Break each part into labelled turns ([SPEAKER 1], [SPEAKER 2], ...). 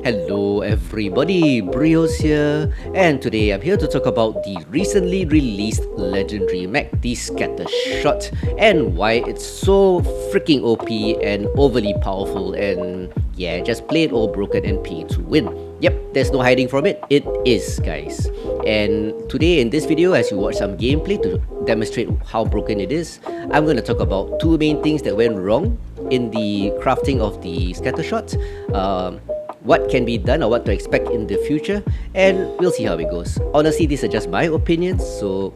[SPEAKER 1] Hello everybody, BrioS here, and today I'm here to talk about the recently released legendary mech, the Scattershot, and why it's so freaking OP and overly powerful, and yeah, just plain old broken and pay to win. Yep, there's no hiding from it, it is, guys. And today in this video, as you watch some gameplay to demonstrate how broken it is, I'm going to talk about two main things that went wrong in the crafting of the Scattershot, what can be done or what to expect in the future, and we'll see how it goes. Honestly, these are just my opinions, so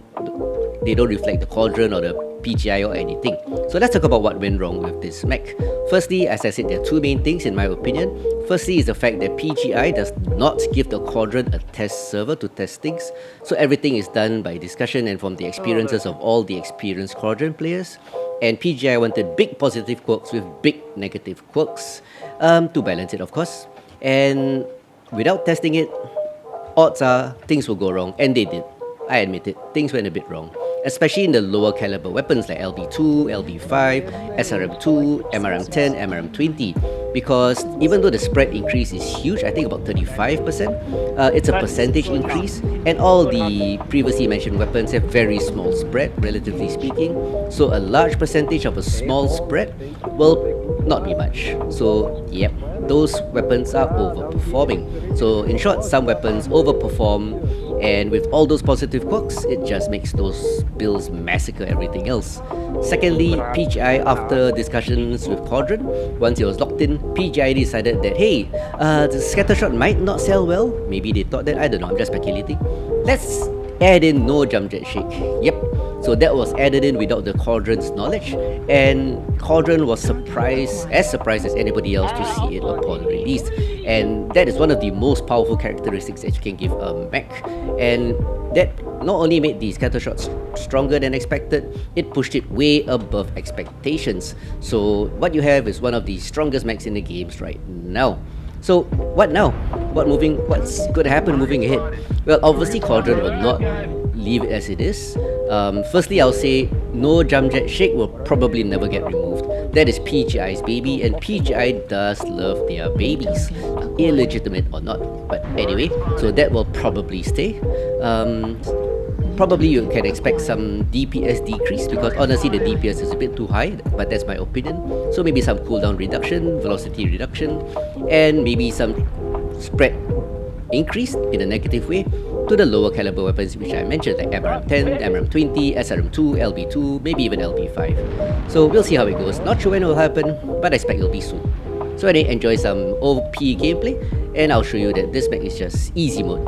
[SPEAKER 1] they don't reflect the Cauldron or the PGI or anything. So let's talk about what went wrong with this mech. Firstly, as I said, there are two main things in my opinion. Firstly is the fact that PGI does not give the Cauldron a test server to test things, so everything is done by discussion and from the experiences of all the experienced Cauldron players. And PGI wanted big positive quirks with big negative quirks to balance it, of course. And without testing it, odds are things will go wrong, and they did. I admit it, things went a bit wrong, especially in the lower caliber weapons like LB2, LB5, SRM2, MRM10, MRM20, because even though the spread increase is huge, I think about 35%, it's a percentage increase, and all the previously mentioned weapons have very small spread, relatively speaking, so a large percentage of a small spread will not be much. So yep, those weapons are overperforming. So in short, some weapons overperform, and with all those positive quirks, it just makes those builds massacre everything else. Secondly, PGI, after discussions with Cauldron, once it was locked in, PGI decided that hey, the Scattershot might not sell well. Maybe they thought that, I don't know, I'm just speculating. Let's add in no jump jet shake. Yep, so that was added in without the Cauldron's knowledge, and Cauldron was surprised as anybody else to see it upon release. And that is one of the most powerful characteristics that you can give a mech, and that not only made the Scattershot stronger than expected, it pushed it way above expectations. So what you have is one of the strongest mechs in the games right now. So what now? What's going to happen moving ahead? Well, obviously Cauldron will not leave it as it is. Firstly, I'll say no jump jet shake will probably never get removed. That is PGI's baby, and PGI does love their babies, illegitimate or not. But anyway, so that will probably stay. Probably you can expect some DPS decrease, because honestly the DPS is a bit too high, but that's my opinion. So maybe some cooldown reduction, velocity reduction, and maybe some spread increase in a negative way to the lower caliber weapons which I mentioned, like MRM10, MRM20, SRM2, LB2, maybe even LB5. So we'll see how it goes. Not sure when it will happen, but I expect it'll be soon. So anyway, enjoy some OP gameplay, and I'll show you that this mech is just easy mode.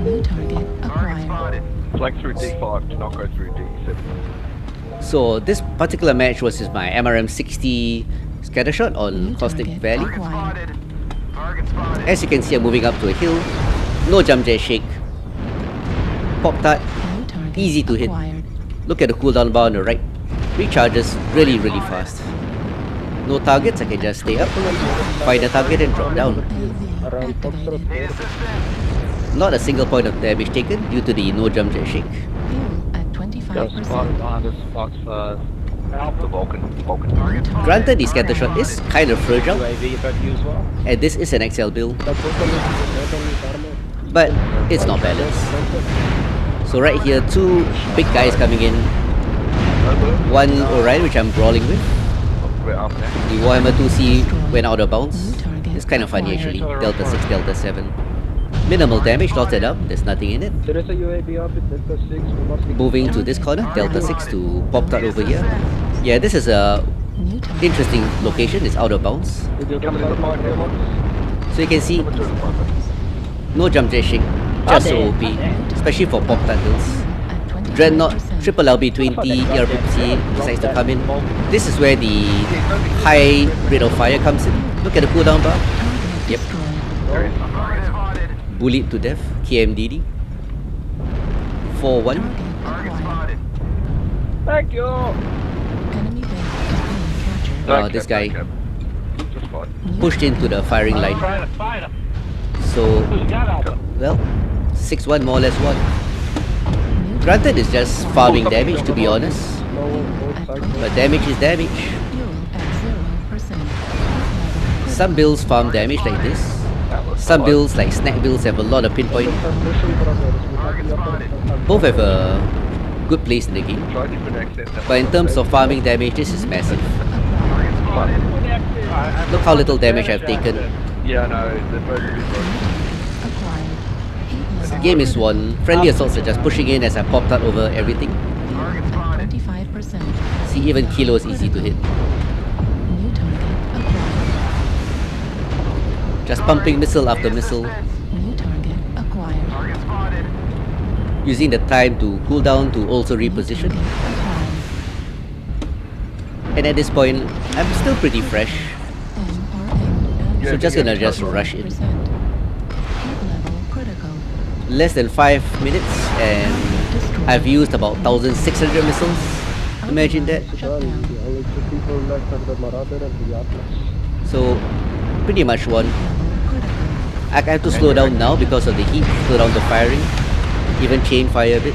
[SPEAKER 2] New target acquired.
[SPEAKER 3] Flank through D5 to not go through D7.
[SPEAKER 1] So this particular match was just my MRM60 Scattershot on
[SPEAKER 2] New
[SPEAKER 1] Caustic
[SPEAKER 2] target
[SPEAKER 1] Valley.
[SPEAKER 2] acquired.
[SPEAKER 1] As you can see, I'm moving up to a hill. No jump jet shake. Pop tart,
[SPEAKER 2] New target
[SPEAKER 1] easy to hit.
[SPEAKER 2] acquired.
[SPEAKER 1] Look at the cooldown bar on the right. Recharges really fast. No targets, I can just stay up, find a target and drop down.
[SPEAKER 2] AV activated.
[SPEAKER 1] Not a single point of damage taken due to the no jump jet shake.
[SPEAKER 2] Fuel at 25%.
[SPEAKER 3] behind us, box first. The Vulcan.
[SPEAKER 1] Granted, the Scattershot is kind of fragile,
[SPEAKER 3] UAV about to use well.
[SPEAKER 1] and this is an XL build, but it's not balanced. So right here, two big guys coming in. One Orion, which I'm brawling with. The Warhammer 2C went out of bounds. It's kind of funny actually. Delta 6, Delta 7. Minimal damage, locked it up, there's nothing in it.
[SPEAKER 3] There is a UAV up at Delta 6. We must be
[SPEAKER 1] Moving to this corner, Delta 6 to Pop Tart over here. Yeah, this is a
[SPEAKER 2] New target
[SPEAKER 1] interesting location, it's out of bounds. So you can see, no jump jet shake, just so OP, especially for Pop Tart builds.
[SPEAKER 2] at 25%.
[SPEAKER 1] Dreadnought, triple LB20, ERPC decides to come in. This is where the high rate of fire comes in. Look at the cooldown bar.
[SPEAKER 2] Target
[SPEAKER 1] Yep.
[SPEAKER 2] destroyed.
[SPEAKER 1] Bullied to death, KMDD. 4-1.
[SPEAKER 2] Target acquired.
[SPEAKER 3] Thank you!
[SPEAKER 2] Enemy base is being captured.
[SPEAKER 1] This guy
[SPEAKER 3] Just fine.
[SPEAKER 2] New
[SPEAKER 1] pushed into the firing line. So, well, 6-1 more or less won.
[SPEAKER 2] New
[SPEAKER 1] Granted, it's just farming damage to be honest,
[SPEAKER 2] at
[SPEAKER 1] but damage is damage.
[SPEAKER 2] fuel at 0%.
[SPEAKER 1] Some builds farm damage like this, Some builds, like snack builds, have a lot of pinpoint. Both have a good place in the game.
[SPEAKER 3] Try different accents.
[SPEAKER 1] But in terms of farming damage, this is massive. Look how little damage I've taken.
[SPEAKER 3] Yeah, no, they're both really
[SPEAKER 2] Acquired. Heat
[SPEAKER 1] The
[SPEAKER 2] level
[SPEAKER 1] game is won. Friendly assaults are just pushing in as I popped out over everything.
[SPEAKER 2] 25%.
[SPEAKER 1] See, even Kilo is easy to hit.
[SPEAKER 2] New target acquired.
[SPEAKER 1] Just pumping missile after missile.
[SPEAKER 2] New target acquired.
[SPEAKER 1] Using the time to cool down to also reposition.
[SPEAKER 2] Acquired.
[SPEAKER 1] And at this point, I'm still pretty fresh.
[SPEAKER 2] MRM
[SPEAKER 1] So just gonna just rush in.
[SPEAKER 2] 100%. Heat level critical.
[SPEAKER 1] Less than 5 minutes and I've used about 1,600 missiles. Imagine that.
[SPEAKER 2] Shut down.
[SPEAKER 3] The only two people left are the Marauder and the Atlas.
[SPEAKER 1] So pretty much won.
[SPEAKER 2] Critical.
[SPEAKER 1] I have to slow down now because of the heat, slow down the firing, even chain fire a bit.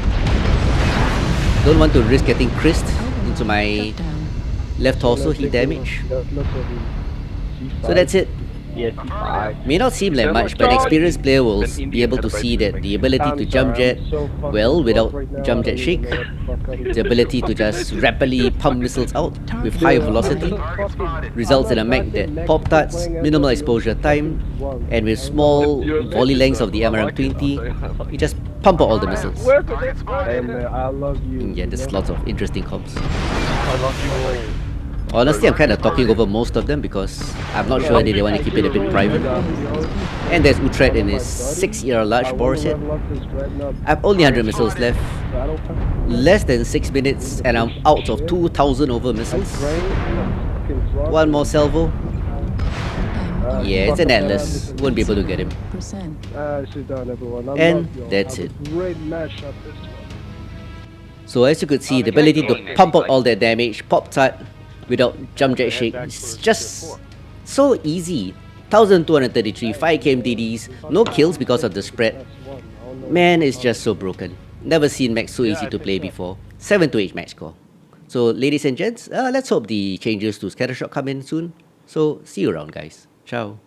[SPEAKER 1] Don't want to risk getting crisped into my
[SPEAKER 2] Shut down.
[SPEAKER 1] left torso heat damage.
[SPEAKER 3] The Atlas or the C5.
[SPEAKER 1] So that's it.
[SPEAKER 3] Yeah, C5.
[SPEAKER 1] May not seem like much, but an experienced player will be able to see that the ability to jump jet well without jump jet shake, the ability to just rapidly pump missiles out with high velocity, results in a mech that pop darts, minimal exposure time, and with small volley lengths of the MRM-20, you just pump out all the missiles.
[SPEAKER 3] And I love you.
[SPEAKER 1] Yeah, there's lots of interesting comps.
[SPEAKER 3] I love you all.
[SPEAKER 1] Honestly, I'm kind of talking over most of them because I'm not sure they want to keep it a bit private. And there's Utrecht in his 6-year large bore set. I've only 100 missiles left. Less than 6 minutes and I'm out of 2,000 over missiles. One more salvo. Yeah, it's an Atlas. Won't be able to get him.
[SPEAKER 2] Percent.
[SPEAKER 3] Sit down, everyone. I
[SPEAKER 1] And
[SPEAKER 3] love you all.
[SPEAKER 1] that's
[SPEAKER 3] Have
[SPEAKER 1] it.
[SPEAKER 3] a great match at this one.
[SPEAKER 1] So as you could see, the ability to pump out all that damage, pop tart, without jump jet shake, is just so easy. 1,233, 5 KMDDs, no kills because of the spread. Man, it's just so broken. Never seen mech so easy to play before. 7 to 8 match score. So ladies and gents, let's hope the changes to Scattershot come in soon. So see you around guys. Ciao.